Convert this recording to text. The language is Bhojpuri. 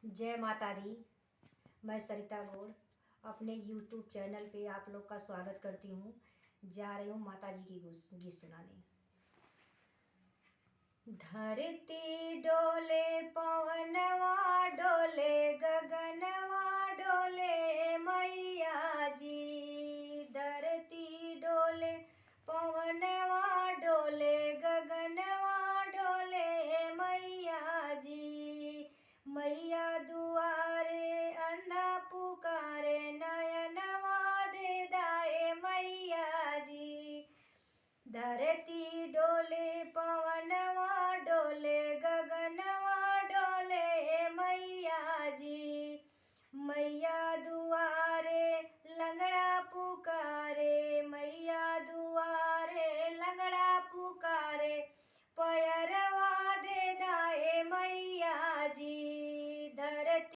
जय माता दी। मैं सरिता गौड़ अपने YouTube चैनल पे आप लोग का स्वागत करती हूँ। जा रही हूँ माता जी की गीत सुनाने। धरती डोले, पवनवा डोले, गगनवा डोले मैया जी। धरती डोले, पवनवा डोले, गगनवा डोले मैया जी। मैया दुआरे अंधा पुकारे, नयनवा दे दाए मैया जी। धरती डोले, पवनवा डोले, गगनवा डोले मैया जी। मैया दुआरे लंगड़ा पुकारे, मैया दुआरे लंगड़ा पुकारे, पैरवा दे दाए मैया जी।